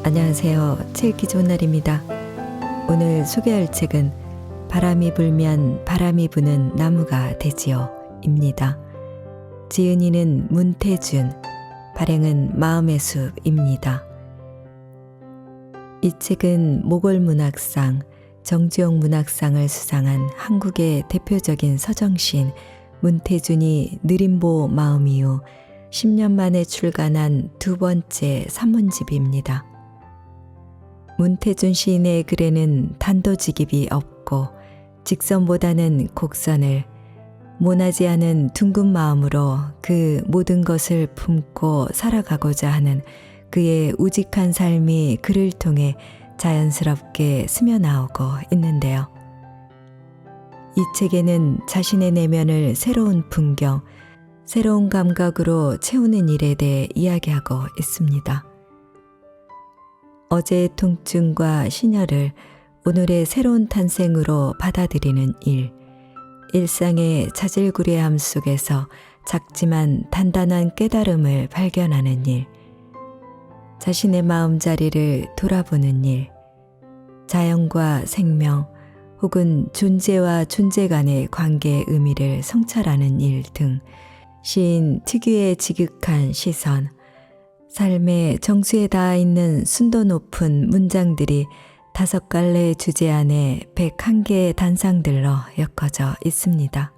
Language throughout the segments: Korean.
안녕하세요. 책 읽기 좋은 날입니다. 오늘 소개할 책은 바람이 불면 바람이 부는 나무가 되지요 입니다. 지은이는 문태준, 발행은 마음의 숲입니다. 이 책은 모골문학상, 정주영 문학상을 수상한 한국의 대표적인 서정시인 문태준이 느림보 마음 이후 10년 만에 출간한 두 번째 산문집입니다. 문태준 시인의 글에는 단도직입이 없고 직선보다는 곡선을, 모나지 않은 둥근 마음으로 그 모든 것을 품고 살아가고자 하는 그의 우직한 삶이 글을 통해 자연스럽게 스며나오고 있는데요. 이 책에는 자신의 내면을 새로운 풍경, 새로운 감각으로 채우는 일에 대해 이야기하고 있습니다. 어제의 통증과 신혈을 오늘의 새로운 탄생으로 받아들이는 일, 일상의 자질구레함 속에서 작지만 단단한 깨달음을 발견하는 일, 자신의 마음자리를 돌아보는 일, 자연과 생명 혹은 존재와 존재 간의 관계의 의미를 성찰하는 일 등 시인 특유의 지극한 시선, 삶의 정수에 닿아 있는 순도 높은 문장들이 5갈래의 주제 안에 101개의 단상들로 엮어져 있습니다.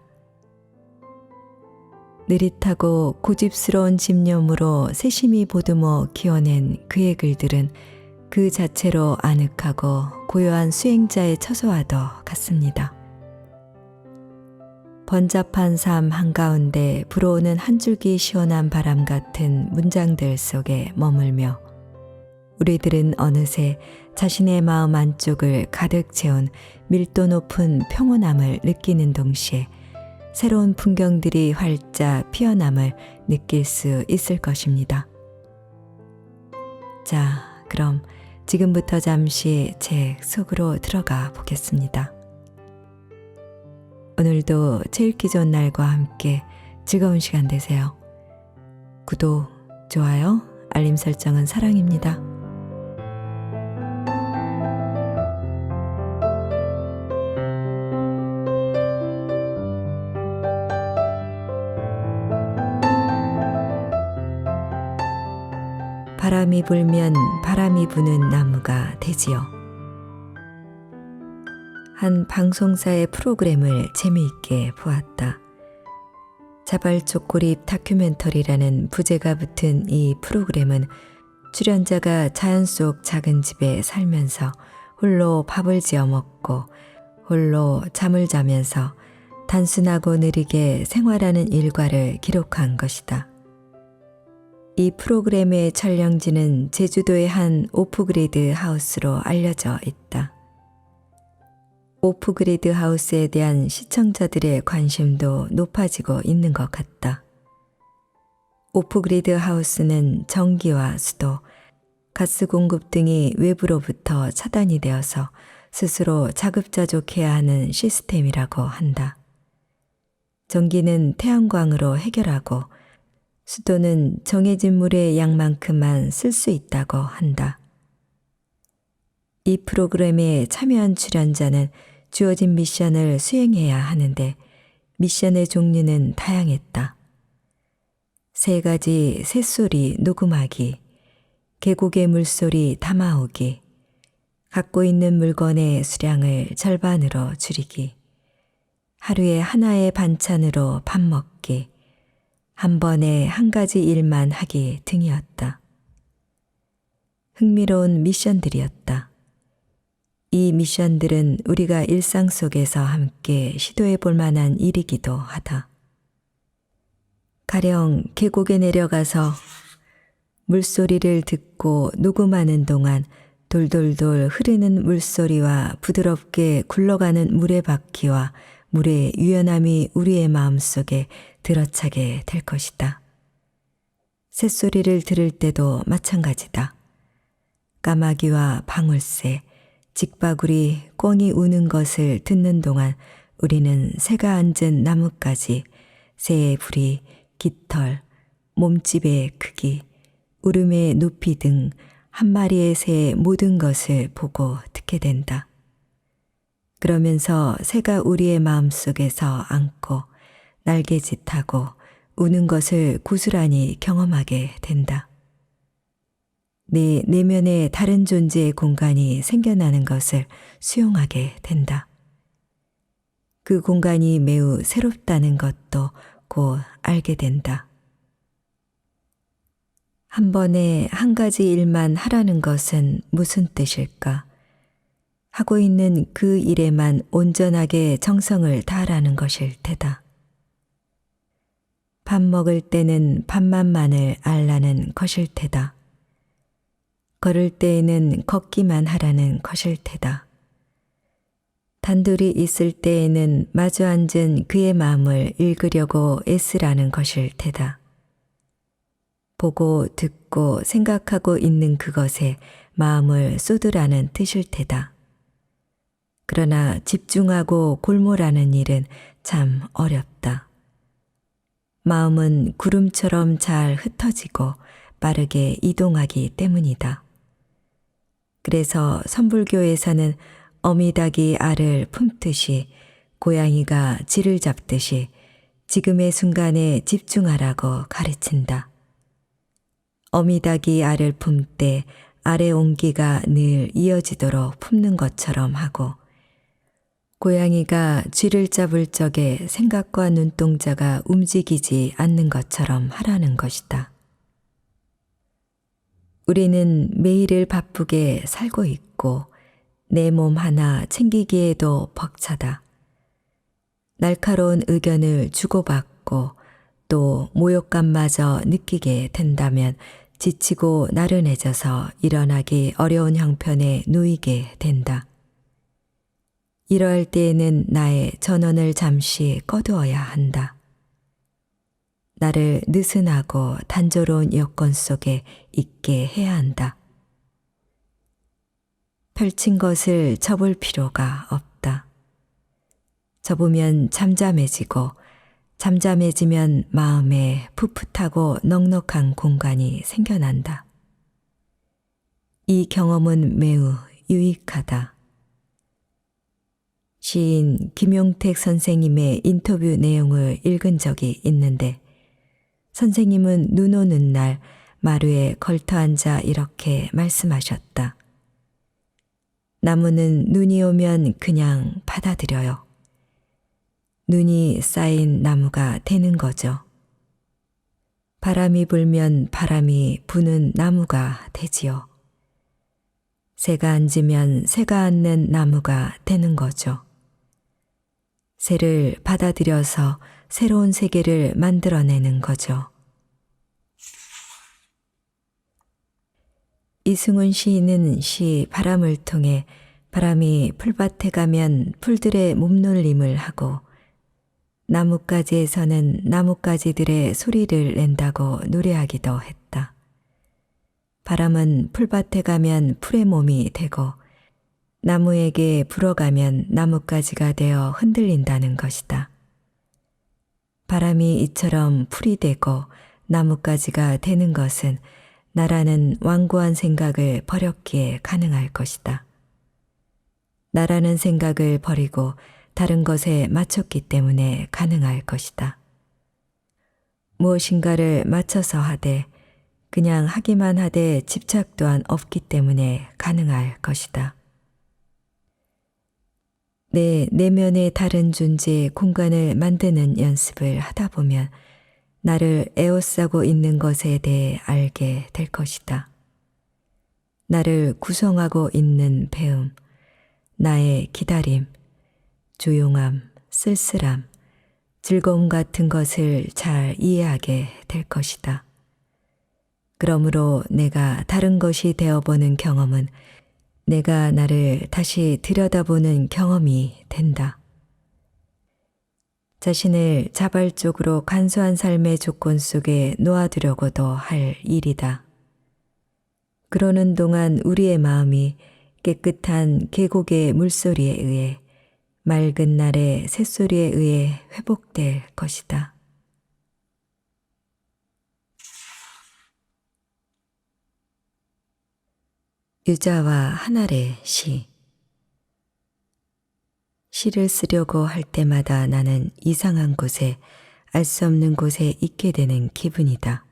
느릿하고 고집스러운 집념으로 세심히 보듬어 키워낸 그의 글들은 그 자체로 아늑하고 고요한 수행자의 처소와도 같습니다. 번잡한 삶 한가운데 불어오는 한 줄기 시원한 바람 같은 문장들 속에 머물며 우리들은 어느새 자신의 마음 안쪽을 가득 채운 밀도 높은 평온함을 느끼는 동시에 새로운 풍경들이 활짝 피어남을 느낄 수 있을 것입니다. 자, 그럼 지금부터 잠시 책 속으로 들어가 보겠습니다. 오늘도 책 읽기 좋은 날과 함께 즐거운 시간 되세요. 구독, 좋아요, 알림 설정은 사랑입니다. 바람이 불면 바람이 부는 나무가 되지요. 한 방송사의 프로그램을 재미있게 보았다. 자발적 고립 다큐멘터리라는 부제가 붙은 이 프로그램은 출연자가 자연 속 작은 집에 살면서 홀로 밥을 지어 먹고 홀로 잠을 자면서 단순하고 느리게 생활하는 일과를 기록한 것이다. 이 프로그램의 촬영지는 제주도의 한 오프그리드 하우스로 알려져 있다. 오프그리드 하우스에 대한 시청자들의 관심도 높아지고 있는 것 같다. 오프그리드 하우스는 전기와 수도, 가스 공급 등이 외부로부터 차단이 되어서 스스로 자급자족해야 하는 시스템이라고 한다. 전기는 태양광으로 해결하고 수도는 정해진 물의 양만큼만 쓸 수 있다고 한다. 이 프로그램에 참여한 출연자는 주어진 미션을 수행해야 하는데 미션의 종류는 다양했다. 3가지 새소리 녹음하기, 계곡의 물소리 담아오기, 갖고 있는 물건의 수량을 절반으로 줄이기, 하루에 하나의 반찬으로 밥 먹기, 한 번에 한 가지 일만 하기 등이었다. 흥미로운 미션들이었다. 이 미션들은 우리가 일상 속에서 함께 시도해 볼 만한 일이기도 하다. 가령 계곡에 내려가서 물소리를 듣고 녹음하는 동안 돌돌돌 흐르는 물소리와 부드럽게 굴러가는 물의 바퀴와 물의 유연함이 우리의 마음속에 들어차게 될 것이다. 새소리를 들을 때도 마찬가지다. 까마귀와 방울새, 직바구리, 꿩이 우는 것을 듣는 동안 우리는 새가 앉은 나뭇가지, 새의 부리, 깃털, 몸집의 크기, 울음의 높이 등 한 마리의 새의 모든 것을 보고 듣게 된다. 그러면서 새가 우리의 마음속에서 안고 날개짓하고 우는 것을 고스란히 경험하게 된다. 내 내면에 다른 존재의 공간이 생겨나는 것을 수용하게 된다. 그 공간이 매우 새롭다는 것도 곧 알게 된다. 한 번에 한 가지 일만 하라는 것은 무슨 뜻일까? 하고 있는 그 일에만 온전하게 정성을 다하라는 것일 테다. 밥 먹을 때는 밥맛만을 알라는 것일 테다. 걸을 때에는 걷기만 하라는 것일 테다. 단둘이 있을 때에는 마주 앉은 그의 마음을 읽으려고 애쓰라는 것일 테다. 보고 듣고 생각하고 있는 그것에 마음을 쏟으라는 뜻일 테다. 그러나 집중하고 골몰하는 일은 참 어렵다. 마음은 구름처럼 잘 흩어지고 빠르게 이동하기 때문이다. 그래서 선불교에서는 어미닭이 알을 품듯이 고양이가 쥐를 잡듯이 지금의 순간에 집중하라고 가르친다. 어미닭이 알을 품때 알의 온기가 늘 이어지도록 품는 것처럼 하고 고양이가 쥐를 잡을 적에 생각과 눈동자가 움직이지 않는 것처럼 하라는 것이다. 우리는 매일을 바쁘게 살고 있고 내 몸 하나 챙기기에도 벅차다. 날카로운 의견을 주고받고 또 모욕감마저 느끼게 된다면 지치고 나른해져서 일어나기 어려운 형편에 놓이게 된다. 이러할 때에는 나의 전원을 잠시 꺼두어야 한다. 나를 느슨하고 단조로운 여건 속에 있게 해야 한다. 펼친 것을 접을 필요가 없다. 접으면 잠잠해지고 잠잠해지면 마음에 풋풋하고 넉넉한 공간이 생겨난다. 이 경험은 매우 유익하다. 시인 김용택 선생님의 인터뷰 내용을 읽은 적이 있는데 선생님은 눈 오는 날 마루에 걸터앉아 이렇게 말씀하셨다. 나무는 눈이 오면 그냥 받아들여요. 눈이 쌓인 나무가 되는 거죠. 바람이 불면 바람이 부는 나무가 되지요. 새가 앉으면 새가 앉는 나무가 되는 거죠. 새를 받아들여서 새로운 세계를 만들어내는 거죠. 이승훈 시인은 시 바람을 통해 바람이 풀밭에 가면 풀들의 몸놀림을 하고 나뭇가지에서는 나뭇가지들의 소리를 낸다고 노래하기도 했다. 바람은 풀밭에 가면 풀의 몸이 되고 나무에게 불어가면 나뭇가지가 되어 흔들린다는 것이다. 바람이 이처럼 풀이 되고 나뭇가지가 되는 것은 나라는 완고한 생각을 버렸기에 가능할 것이다. 나라는 생각을 버리고 다른 것에 맞췄기 때문에 가능할 것이다. 무엇인가를 맞춰서 하되 그냥 하기만 하되 집착 또한 없기 때문에 가능할 것이다. 내 내면의 다른 존재의 공간을 만드는 연습을 하다 보면 나를 에워싸고 있는 것에 대해 알게 될 것이다. 나를 구성하고 있는 배움, 나의 기다림, 조용함, 쓸쓸함, 즐거움 같은 것을 잘 이해하게 될 것이다. 그러므로 내가 다른 것이 되어보는 경험은 내가 나를 다시 들여다보는 경험이 된다. 자신을 자발적으로 간소한 삶의 조건 속에 놓아두려고도 할 일이다. 그러는 동안 우리의 마음이 깨끗한 계곡의 물소리에 의해 맑은 날의 새소리에 의해 회복될 것이다. 유자와 한알의 시. 시를 쓰려고 할 때마다 나는 이상한 곳에, 알 수 없는 곳에 있게 되는 기분이다.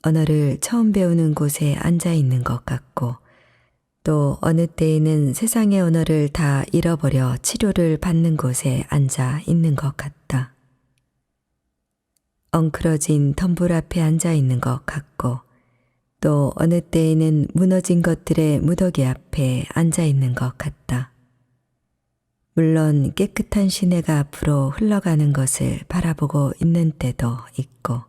언어를 처음 배우는 곳에 앉아 있는 것 같고, 또 어느 때에는 세상의 언어를 다 잃어버려 치료를 받는 곳에 앉아 있는 것 같다. 엉클어진 덤불 앞에 앉아 있는 것 같고, 또 어느 때에는 무너진 것들의 무더기 앞에 앉아 있는 것 같다. 물론 깨끗한 시내가 앞으로 흘러가는 것을 바라보고 있는 때도 있고,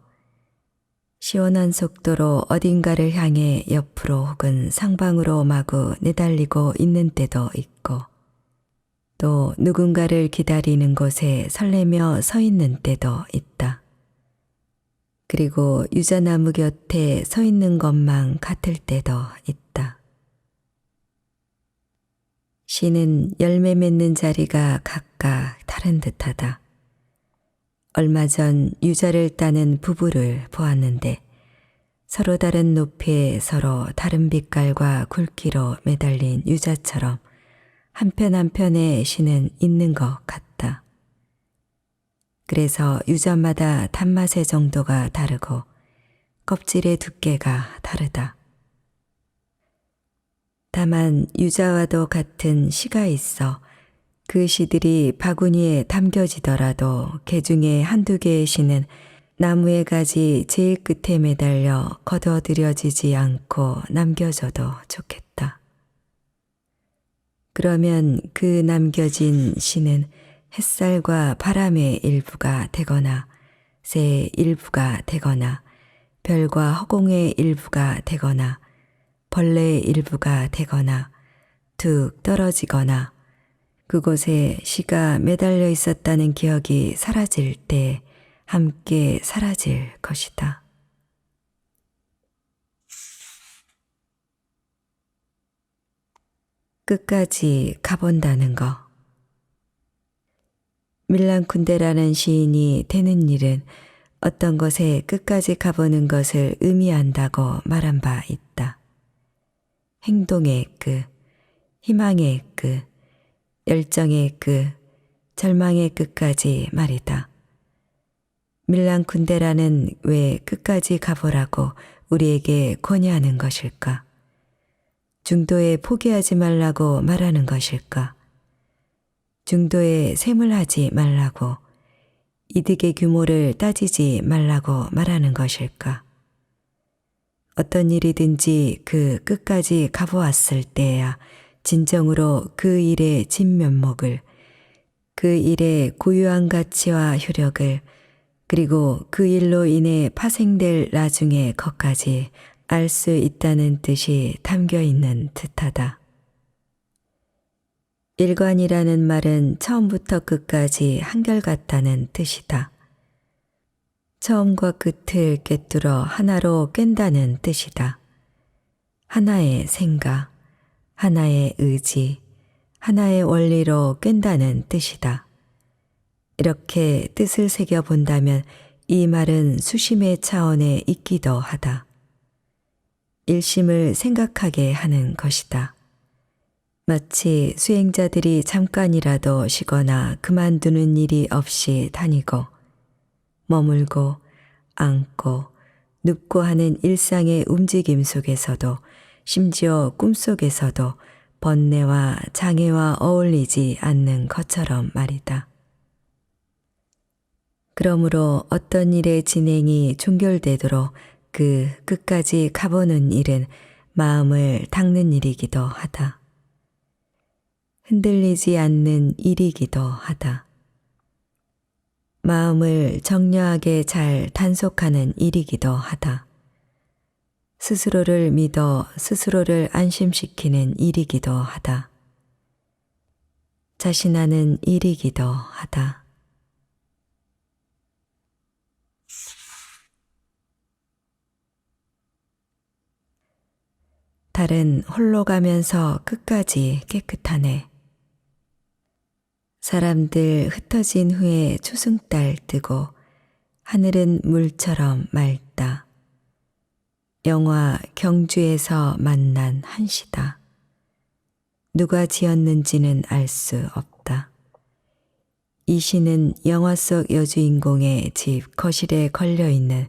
시원한 속도로 어딘가를 향해 옆으로 혹은 상방으로 마구 내달리고 있는 때도 있고, 또 누군가를 기다리는 곳에 설레며 서 있는 때도 있다. 그리고 유자나무 곁에 서 있는 것만 같을 때도 있다. 시는 열매 맺는 자리가 각각 다른 듯하다. 얼마 전 유자를 따는 부부를 보았는데 서로 다른 높이에 서로 다른 빛깔과 굵기로 매달린 유자처럼 한편 한편에 시는 있는 것 같다. 그래서 유자마다 단맛의 정도가 다르고 껍질의 두께가 다르다. 다만 유자와도 같은 시가 있어 그 시들이 바구니에 담겨지더라도 개 중에 한두 개의 시는 나무의 가지 제일 끝에 매달려 걷어들여지지 않고 남겨져도 좋겠다. 그러면 그 남겨진 시는 햇살과 바람의 일부가 되거나 새의 일부가 되거나 별과 허공의 일부가 되거나 벌레의 일부가 되거나 툭 떨어지거나 그곳에 시가 매달려 있었다는 기억이 사라질 때 함께 사라질 것이다. 끝까지 가본다는 것. 밀란 쿤데라는 시인이 되는 일은 어떤 것에 끝까지 가보는 것을 의미한다고 말한 바 있다. 행동의 끝, 희망의 끝, 열정의 끝, 절망의 끝까지 말이다. 밀란 쿤데라는 왜 끝까지 가보라고 우리에게 권유하는 것일까? 중도에 포기하지 말라고 말하는 것일까? 중도에 셈을 하지 말라고, 이득의 규모를 따지지 말라고 말하는 것일까? 어떤 일이든지 그 끝까지 가보았을 때야 진정으로 그 일의 진면목을, 그 일의 고유한 가치와 효력을, 그리고 그 일로 인해 파생될 나중의 것까지 알 수 있다는 뜻이 담겨 있는 듯하다. 일관이라는 말은 처음부터 끝까지 한결같다는 뜻이다. 처음과 끝을 꿰뚫어 하나로 깬다는 뜻이다. 하나의 생각, 하나의 의지, 하나의 원리로 깬다는 뜻이다. 이렇게 뜻을 새겨본다면 이 말은 수심의 차원에 있기도 하다. 일심을 생각하게 하는 것이다. 마치 수행자들이 잠깐이라도 쉬거나 그만두는 일이 없이 다니고 머물고 앉고 눕고 하는 일상의 움직임 속에서도 심지어 꿈속에서도 번뇌와 장애와 어울리지 않는 것처럼 말이다. 그러므로 어떤 일의 진행이 종결되도록 그 끝까지 가보는 일은 마음을 닦는 일이기도 하다. 흔들리지 않는 일이기도 하다. 마음을 정려하게 잘 단속하는 일이기도 하다. 스스로를 믿어 스스로를 안심시키는 일이기도 하다. 자신하는 일이기도 하다. 달은 홀로 가면서 끝까지 깨끗하네. 사람들 흩어진 후에 초승달 뜨고 하늘은 물처럼 맑다. 영화 경주에서 만난 한시다. 누가 지었는지는 알 수 없다. 이 시는 영화 속 여주인공의 집 거실에 걸려있는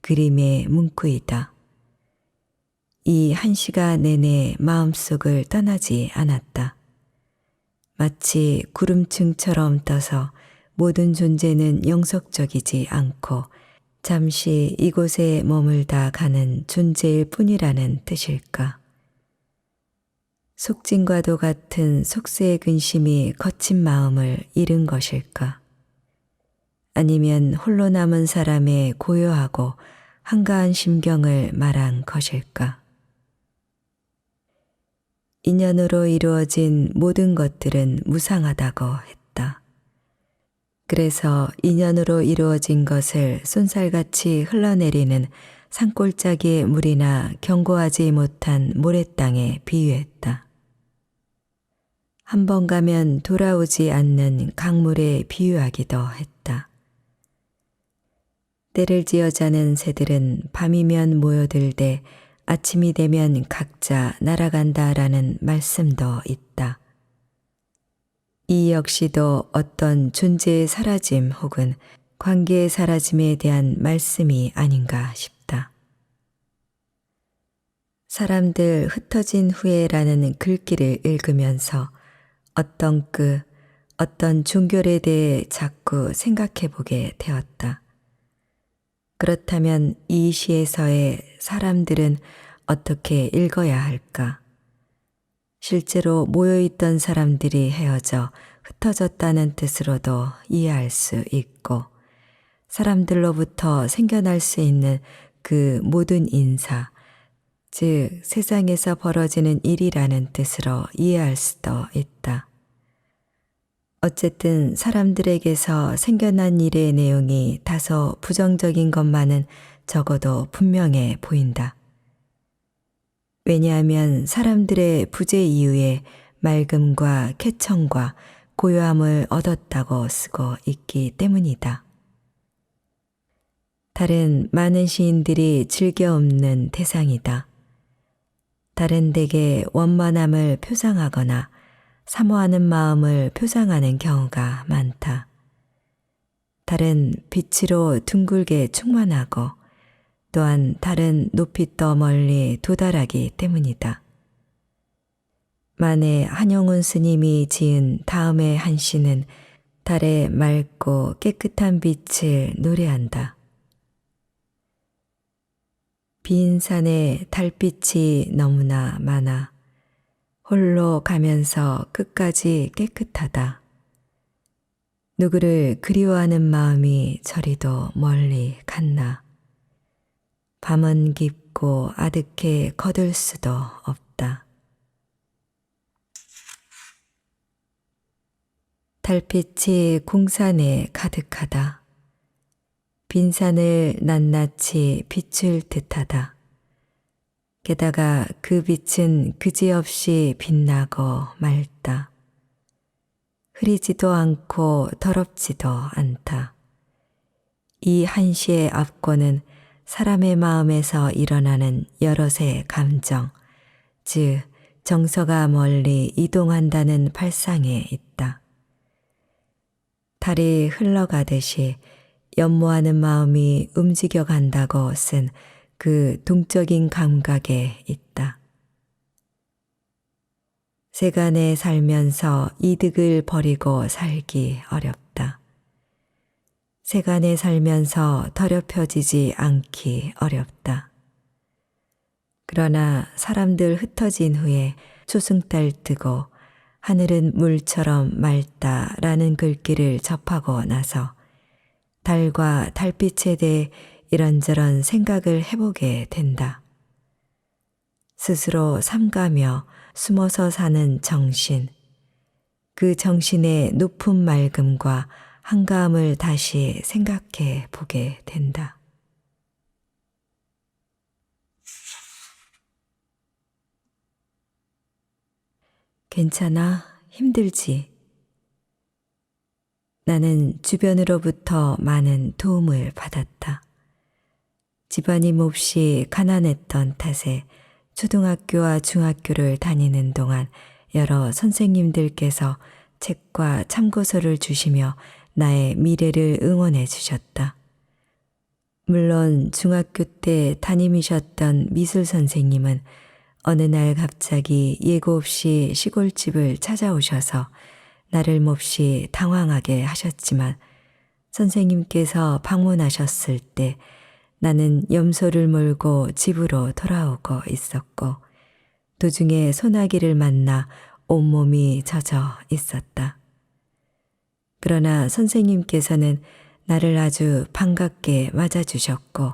그림의 문구이다. 이 한시가 내내 마음속을 떠나지 않았다. 마치 구름층처럼 떠서 모든 존재는 영속적이지 않고 잠시 이곳에 머물다 가는 존재일 뿐이라는 뜻일까? 속진과도 같은 속세의 근심이 거친 마음을 잃은 것일까? 아니면 홀로 남은 사람의 고요하고 한가한 심경을 말한 것일까? 인연으로 이루어진 모든 것들은 무상하다고 했다. 그래서 인연으로 이루어진 것을 쏜살같이 흘러내리는 산골짜기의 물이나 견고하지 못한 모래땅에 비유했다. 한 번 가면 돌아오지 않는 강물에 비유하기도 했다. 때를 지어자는 새들은 밤이면 모여들되 아침이 되면 각자 날아간다라는 말씀도 있다. 이 역시도 어떤 존재의 사라짐 혹은 관계의 사라짐에 대한 말씀이 아닌가 싶다. 사람들 흩어진 후에라는 글귀를 읽으면서 어떤 종교에 대해 자꾸 생각해 보게 되었다. 그렇다면 이 시에서의 사람들은 어떻게 읽어야 할까? 실제로 모여있던 사람들이 헤어져 흩어졌다는 뜻으로도 이해할 수 있고, 사람들로부터 생겨날 수 있는 그 모든 인사, 즉 세상에서 벌어지는 일이라는 뜻으로 이해할 수도 있다. 어쨌든 사람들에게서 생겨난 일의 내용이 다소 부정적인 것만은 적어도 분명해 보인다. 왜냐하면 사람들의 부재 이후에 맑음과 쾌청과 고요함을 얻었다고 쓰고 있기 때문이다. 다른 많은 시인들이 즐겨 읊는 대상이다. 다른 데게 원만함을 표상하거나 사모하는 마음을 표상하는 경우가 많다. 다른 빛으로 둥글게 충만하고 또한 다른 높이 떠 멀리 도달하기 때문이다. 만에 한영훈 스님이 지은 다음의 한 시는 달의 맑고 깨끗한 빛을 노래한다. 빈 산에 달빛이 너무나 많아 홀로 가면서 끝까지 깨끗하다. 누구를 그리워하는 마음이 저리도 멀리 갔나. 밤은 깊고 아득해 거둘 수도 없다. 달빛이 공산에 가득하다. 빈산을 낱낱이 비출 듯하다. 게다가 그 빛은 그지없이 빛나고 맑다. 흐리지도 않고 더럽지도 않다. 이 한시의 앞권은 사람의 마음에서 일어나는 여럿의 감정, 즉 정서가 멀리 이동한다는 발상에 있다. 달이 흘러가듯이 연모하는 마음이 움직여 간다고 쓴 그 동적인 감각에 있다. 세간에 살면서 이득을 버리고 살기 어렵다. 세간에 살면서 더럽혀지지 않기 어렵다. 그러나 사람들 흩어진 후에 초승달 뜨고 하늘은 물처럼 맑다라는 글귀를 접하고 나서 달과 달빛에 대해 이런저런 생각을 해보게 된다. 스스로 삼가며 숨어서 사는 정신, 그 정신의 높은 맑음과 한가함을 다시 생각해 보게 된다. 괜찮아? 힘들지? 나는 주변으로부터 많은 도움을 받았다. 집안이 몹시 가난했던 탓에 초등학교와 중학교를 다니는 동안 여러 선생님들께서 책과 참고서를 주시며 나의 미래를 응원해 주셨다. 물론 중학교 때 담임이셨던 미술 선생님은 어느 날 갑자기 예고 없이 시골집을 찾아오셔서 나를 몹시 당황하게 하셨지만 선생님께서 방문하셨을 때 나는 염소를 몰고 집으로 돌아오고 있었고 도중에 소나기를 만나 온몸이 젖어 있었다. 그러나 선생님께서는 나를 아주 반갑게 맞아주셨고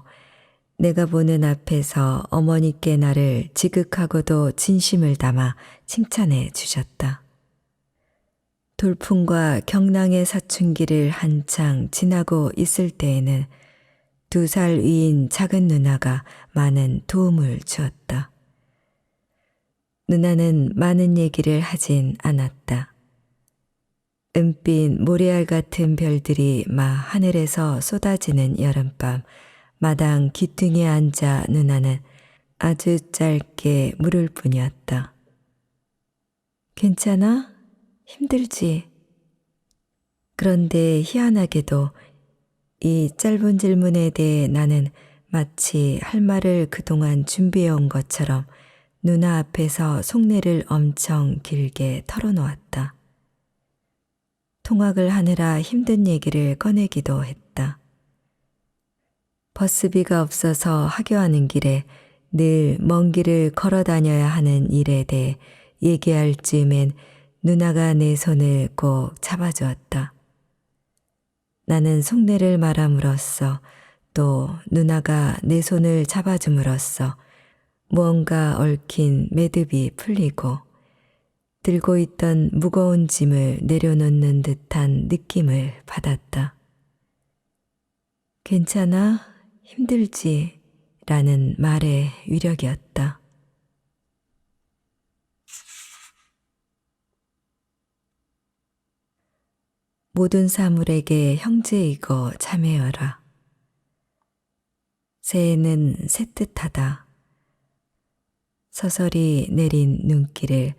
내가 보는 앞에서 어머니께 나를 지극하고도 진심을 담아 칭찬해 주셨다. 돌풍과 경랑의 사춘기를 한창 지나고 있을 때에는 2살 위인 작은 누나가 많은 도움을 주었다. 누나는 많은 얘기를 하진 않았다. 은빛 모래알 같은 별들이 막 하늘에서 쏟아지는 여름밤 마당 귀퉁이에 앉아 누나는 아주 짧게 물을 뿐이었다. 괜찮아? 힘들지? 그런데 희한하게도 이 짧은 질문에 대해 나는 마치 할 말을 그동안 준비해온 것처럼 누나 앞에서 속내를 엄청 길게 털어놓았다. 통학을 하느라 힘든 얘기를 꺼내기도 했다. 버스비가 없어서 하교하는 길에 늘 먼 길을 걸어 다녀야 하는 일에 대해 얘기할 즈음엔 누나가 내 손을 꼭 잡아주었다. 나는 속내를 말함으로써 또 누나가 내 손을 잡아줌으로써 무언가 얽힌 매듭이 풀리고 들고 있던 무거운 짐을 내려놓는 듯한 느낌을 받았다. 괜찮아? 힘들지? 라는 말의 위력이었다. 모든 사물에게 형제이고 자매여라. 새해는 새뜻하다. 서서히 내린 눈길을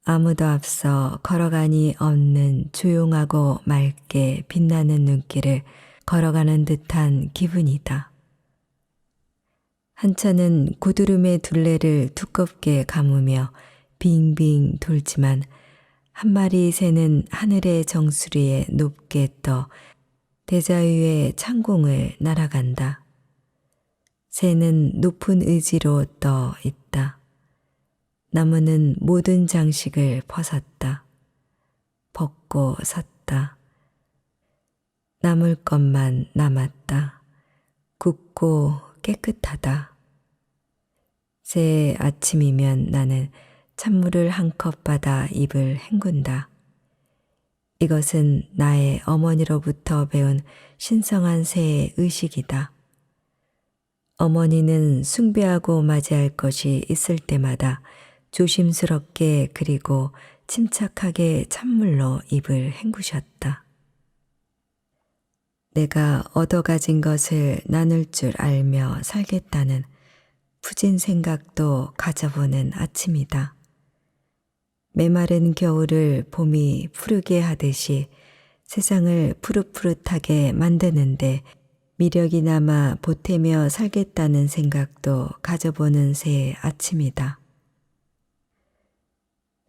아무도 앞서 걸어가니 없는 조용하고 맑게 빛나는 눈길을 걸어가는 듯한 기분이다. 한차는 고드름의 둘레를 두껍게 감으며 빙빙 돌지만 한 마리 새는 하늘의 정수리에 높게 떠 대자 위의 창공을 날아간다. 새는 높은 의지로 떠 있다. 나무는 모든 장식을 벗었다. 벗고 섰다. 남을 것만 남았다. 굳고 깨끗하다. 새해 아침이면 나는 찬물을 한 컵 받아 입을 헹군다. 이것은 나의 어머니로부터 배운 신성한 새의 의식이다. 어머니는 숭배하고 맞이할 것이 있을 때마다 조심스럽게 그리고 침착하게 찬물로 입을 헹구셨다. 내가 얻어가진 것을 나눌 줄 알며 살겠다는 푸진 생각도 가져보는 아침이다. 메마른 겨울을 봄이 푸르게 하듯이 세상을 푸릇푸릇하게 만드는데 미력이 남아 보태며 살겠다는 생각도 가져보는 새의 아침이다.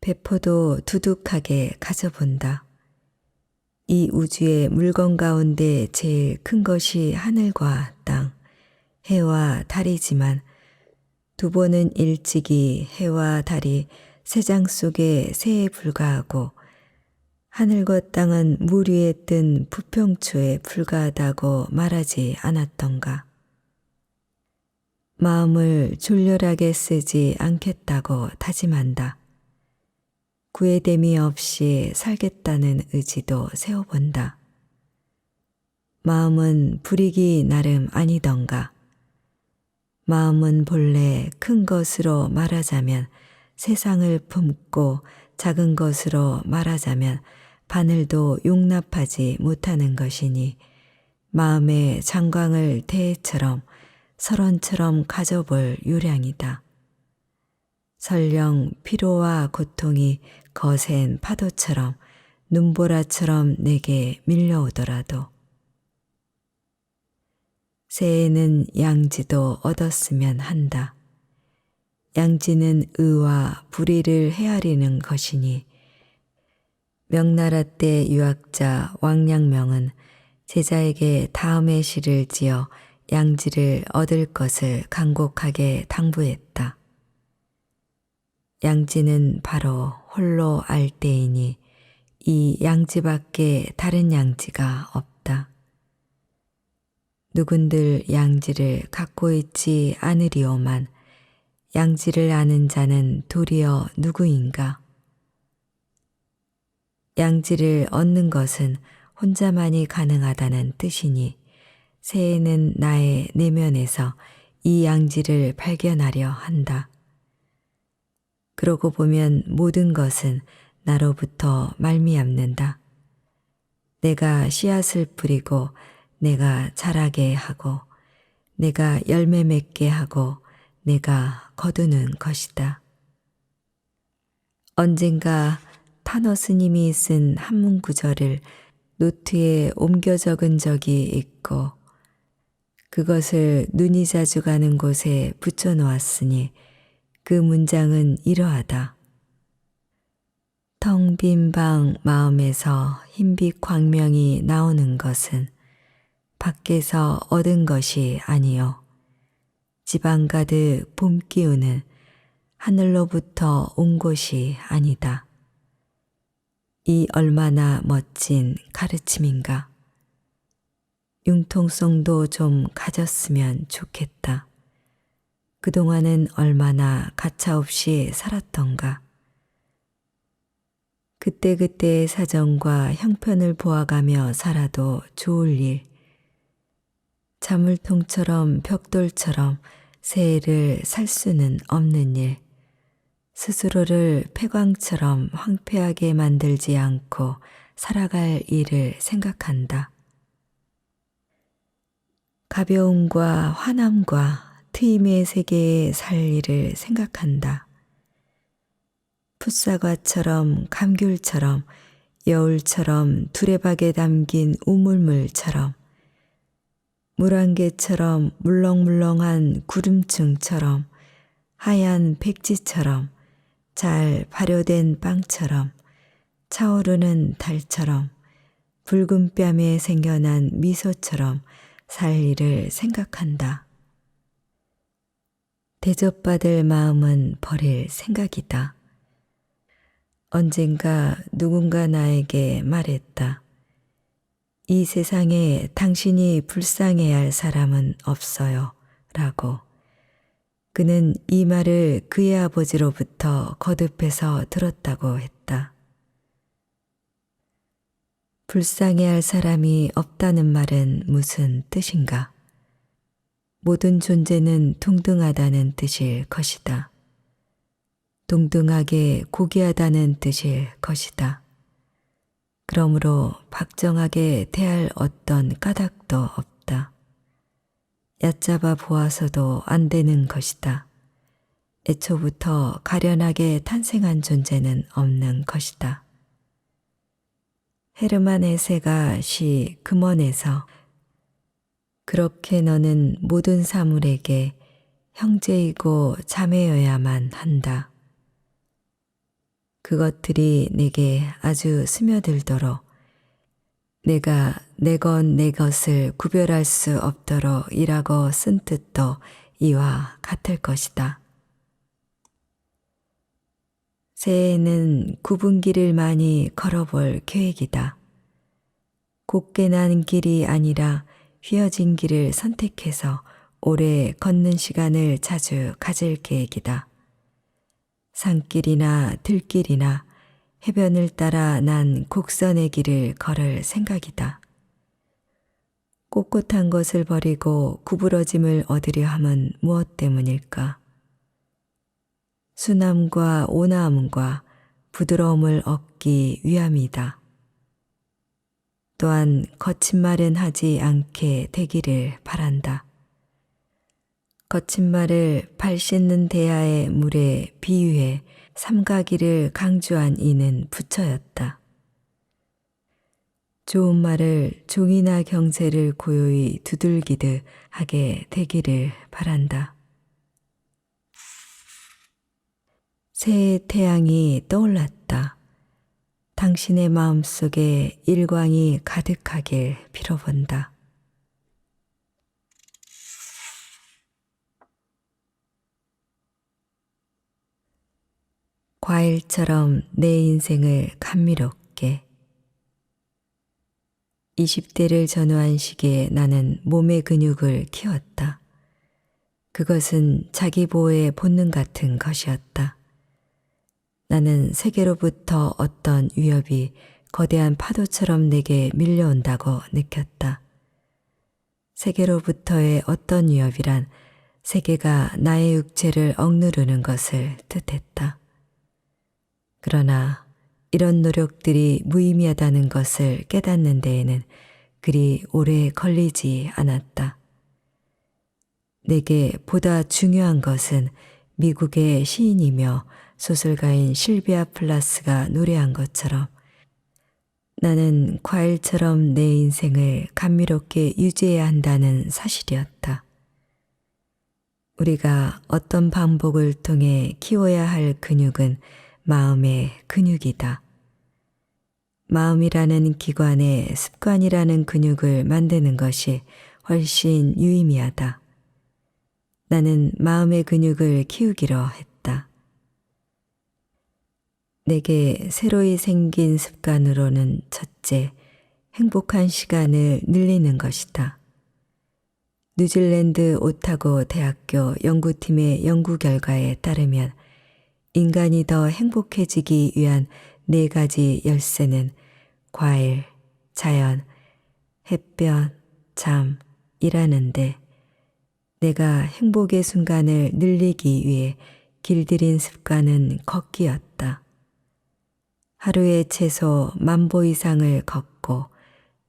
배포도 두둑하게 가져본다. 이 우주의 물건 가운데 제일 큰 것이 하늘과 땅, 해와 달이지만 두 번은 일찍이 해와 달이 새장 속의 새에 불과하고 하늘과 땅은 물 위에 뜬 부평초에 불과하다고 말하지 않았던가. 마음을 졸렬하게 쓰지 않겠다고 다짐한다. 구애됨이 없이 살겠다는 의지도 세워본다. 마음은 불이기 나름 아니던가. 마음은 본래 큰 것으로 말하자면 세상을 품고 작은 것으로 말하자면 바늘도 용납하지 못하는 것이니 마음의 장광을 대해처럼 설원처럼 가져볼 요량이다. 설령 피로와 고통이 거센 파도처럼 눈보라처럼 내게 밀려오더라도 새해는 양지도 얻었으면 한다. 양지는 의와 불의를 헤아리는 것이니 명나라 때 유학자 왕양명은 제자에게 다음의 시를 지어 양지를 얻을 것을 간곡하게 당부했다. 양지는 바로 홀로 알때이니 이 양지밖에 다른 양지가 없다. 누군들 양지를 갖고 있지 않으리오만 양지를 아는 자는 도리어 누구인가? 양지를 얻는 것은 혼자만이 가능하다는 뜻이니 새해는 나의 내면에서 이 양지를 발견하려 한다. 그러고 보면 모든 것은 나로부터 말미암는다. 내가 씨앗을 뿌리고 내가 자라게 하고 내가 열매 맺게 하고 내가 거두는 것이다. 언젠가 타너 스님이 쓴 한문 구절을 노트에 옮겨 적은 적이 있고 그것을 눈이 자주 가는 곳에 붙여 놓았으니 그 문장은 이러하다. 텅 빈 방 마음에서 흰빛 광명이 나오는 것은 밖에서 얻은 것이 아니요 지방 가득 봄 기운은 하늘로부터 온 것이 아니다. 이 얼마나 멋진 가르침인가. 융통성도 좀 가졌으면 좋겠다. 그동안은 얼마나 가차없이 살았던가. 그때그때의 사정과 형편을 보아가며 살아도 좋을 일. 자물통처럼 벽돌처럼 새해를 살 수는 없는 일. 스스로를 폐광처럼 황폐하게 만들지 않고 살아갈 일을 생각한다. 가벼움과 환함과 트임의 세계에 살 일을 생각한다. 풋사과처럼 감귤처럼 여울처럼 두레박에 담긴 우물물처럼 물 한 개처럼 물렁물렁한 구름층처럼 하얀 백지처럼 잘 발효된 빵처럼 차오르는 달처럼 붉은 뺨에 생겨난 미소처럼 살 일을 생각한다. 대접받을 마음은 버릴 생각이다. 언젠가 누군가 나에게 말했다. 이 세상에 당신이 불쌍해야 할 사람은 없어요. 라고. 그는 이 말을 그의 아버지로부터 거듭해서 들었다고 했다. 불쌍해야 할 사람이 없다는 말은 무슨 뜻인가? 모든 존재는 동등하다는 뜻일 것이다. 동등하게 고귀하다는 뜻일 것이다. 그러므로 박정하게 대할 어떤 까닭도 없다. 얕잡아 보아서도 안 되는 것이다. 애초부터 가련하게 탄생한 존재는 없는 것이다. 헤르만 헤세가 시 금원에서 그렇게 너는 모든 사물에게 형제이고 자매여야만 한다. 그것들이 내게 아주 스며들도록 내가 내 것 내 것을 구별할 수 없도록 이라고 쓴 뜻도 이와 같을 것이다. 새해에는 굽은 길을 많이 걸어볼 계획이다. 곱게 난 길이 아니라 휘어진 길을 선택해서 오래 걷는 시간을 자주 가질 계획이다. 산길이나 들길이나 해변을 따라 난 곡선의 길을 걸을 생각이다. 꼿꼿한 것을 버리고 구부러짐을 얻으려 함은 무엇 때문일까? 순함과 온화함과 부드러움을 얻기 위함이다. 또한 거친 말은 하지 않게 되기를 바란다. 거친 말을 발 씻는 대야의 물에 비유해 삼가기를 강조한 이는 부처였다. 좋은 말을 종이나 경세를 고요히 두들기듯 하게 되기를 바란다. 새해 태양이 떠올랐다. 당신의 마음속에 일광이 가득하길 빌어본다. 과일처럼 내 인생을 감미롭게. 20대를 전후한 시기에 나는 몸의 근육을 키웠다. 그것은 자기 보호의 본능 같은 것이었다. 나는 세계로부터 어떤 위협이 거대한 파도처럼 내게 밀려온다고 느꼈다. 세계로부터의 어떤 위협이란 세계가 나의 육체를 억누르는 것을 뜻했다. 그러나 이런 노력들이 무의미하다는 것을 깨닫는 데에는 그리 오래 걸리지 않았다. 내게 보다 중요한 것은 미국의 시인이며 소설가인 실비아 플라스가 노래한 것처럼 나는 과일처럼 내 인생을 감미롭게 유지해야 한다는 사실이었다. 우리가 어떤 방법을 통해 키워야 할 근육은 마음의 근육이다. 마음이라는 기관에 습관이라는 근육을 만드는 것이 훨씬 유의미하다. 나는 마음의 근육을 키우기로 했다. 내게 새로이 생긴 습관으로는 첫째, 행복한 시간을 늘리는 것이다. 뉴질랜드 오타고 대학교 연구팀의 연구 결과에 따르면 인간이 더 행복해지기 위한 4가지 열쇠는 과일, 자연, 햇볕, 잠이라는데 내가 행복의 순간을 늘리기 위해 길들인 습관은 걷기였다. 하루에 최소 10,000보 이상을 걷고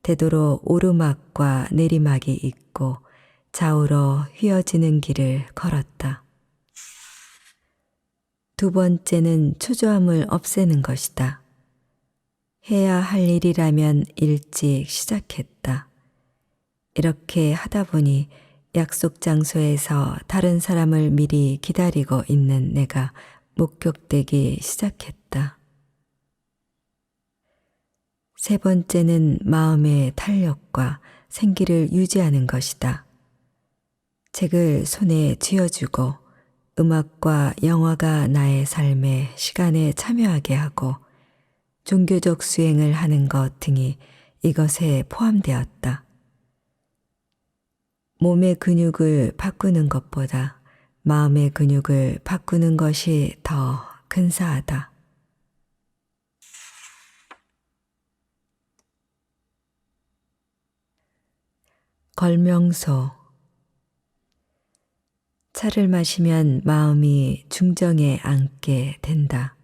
되도록 오르막과 내리막이 있고 좌우로 휘어지는 길을 걸었다. 두 번째는 초조함을 없애는 것이다. 해야 할 일이라면 일찍 시작했다. 이렇게 하다 보니 약속 장소에서 다른 사람을 미리 기다리고 있는 내가 목격되기 시작했다. 세 번째는 마음의 탄력과 생기를 유지하는 것이다. 책을 손에 쥐어주고 음악과 영화가 나의 삶에 시간에 참여하게 하고 종교적 수행을 하는 것 등이 이것에 포함되었다. 몸의 근육을 바꾸는 것보다 마음의 근육을 바꾸는 것이 더 근사하다. 걸명소. 차를 마시면 마음이 중정에 앉게 된다.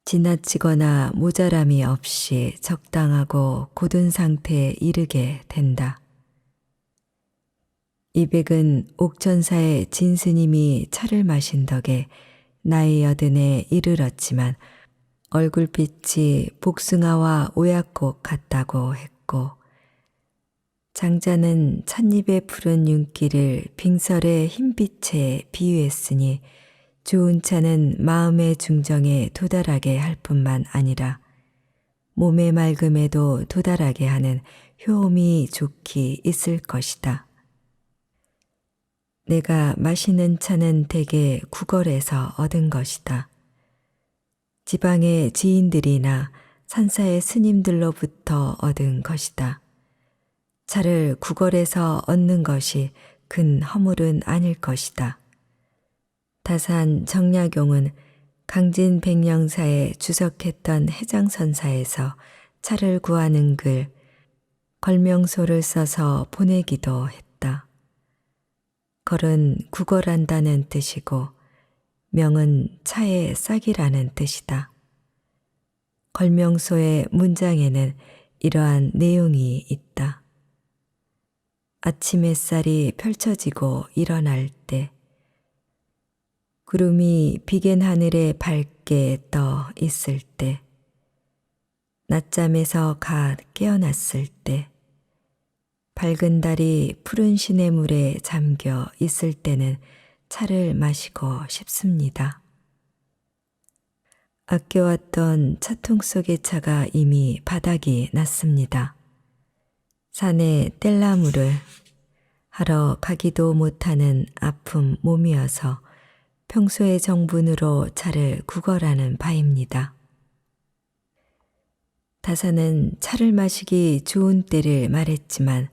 지나치거나 모자람이 없이 적당하고 굳은 상태에 이르게 된다. 이백은 옥천사의 진스님이 차를 마신 덕에 나이 80에 이르렀지만 얼굴빛이 복숭아와 오약꽃 같다고 했고 장자는 찻잎의 푸른 윤기를 빙설의 흰빛에 비유했으니 좋은 차는 마음의 중정에 도달하게 할 뿐만 아니라 몸의 맑음에도 도달하게 하는 효험이 좋기 있을 것이다. 내가 마시는 차는 대개 구걸에서 얻은 것이다. 지방의 지인들이나 산사의 스님들로부터 얻은 것이다. 차를 구걸에서 얻는 것이 근 허물은 아닐 것이다. 다산 정약용은 강진 백령사에 주석했던 해장선사에서 차를 구하는 글, 걸명소를 써서 보내기도 했다. 걸은 구걸한다는 뜻이고 명은 차의 싹이라는 뜻이다. 걸명소의 문장에는 이러한 내용이 있다. 아침 햇살이 펼쳐지고 일어날 때, 구름이 비겐 하늘에 밝게 떠 있을 때, 낮잠에서 갓 깨어났을 때, 밝은 달이 푸른 시냇물에 잠겨 있을 때는 차를 마시고 싶습니다. 아껴왔던 차통 속의 차가 이미 바닥이 났습니다. 산에 뗄나무를 하러 가기도 못하는 아픈 몸이어서 평소의 정분으로 차를 구걸하는 바입니다. 다사는 차를 마시기 좋은 때를 말했지만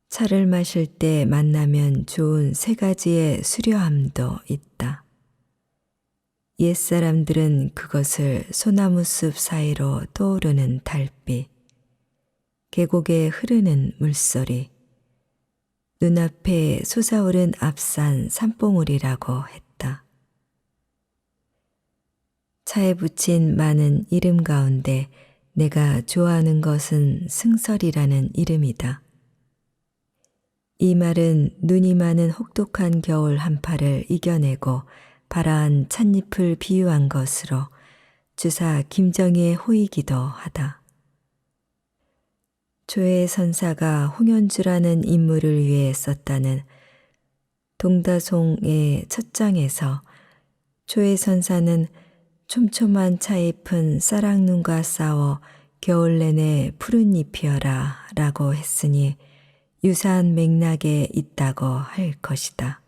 차를 마실 때 만나면 좋은 세 가지의 수려함도 있다. 옛사람들은 그것을 소나무 숲 사이로 떠오르는 달빛, 계곡에 흐르는 물소리, 눈앞에 솟아오른 앞산 산봉우리라고 했다. 차에 붙인 많은 이름 가운데 내가 좋아하는 것은 승설이라는 이름이다. 이 말은 눈이 많은 혹독한 겨울 한파를 이겨내고 발아한 찻잎을 비유한 것으로 주사 김정희의 호이기도 하다. 조의 선사가 홍현주라는 인물을 위해 썼다는 동다송의 첫 장에서 조의 선사는 촘촘한 차잎은 쌀랑눈과 싸워 겨울 내내 푸른 잎이여라 라고 했으니 유사한 맥락에 있다고 할 것이다.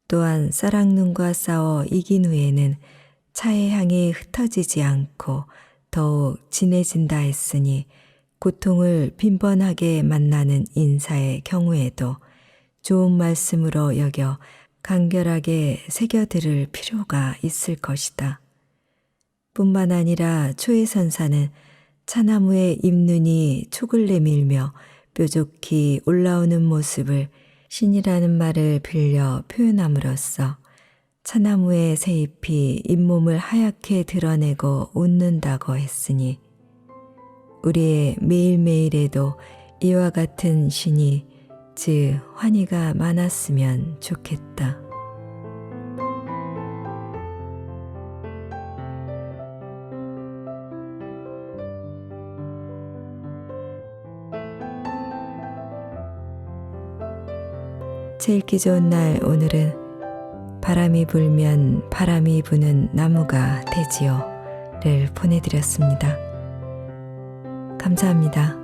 또한 쌀랑눈과 싸워 이긴 후에는 차의 향이 흩어지지 않고 더욱 진해진다 했으니 고통을 빈번하게 만나는 인사의 경우에도 좋은 말씀으로 여겨 간결하게 새겨들을 필요가 있을 것이다. 뿐만 아니라 초의 선사는 차나무의 잎눈이 촉을 내밀며 뾰족히 올라오는 모습을 신이라는 말을 빌려 표현함으로써 차나무의 새잎이 잇몸을 하얗게 드러내고 웃는다고 했으니 우리의 매일매일에도 이와 같은 신이 즉 환희가 많았으면 좋겠다. 제 읽기 좋은 날 오늘은 바람이 불면 바람이 부는 나무가 되지요를 보내드렸습니다. 감사합니다.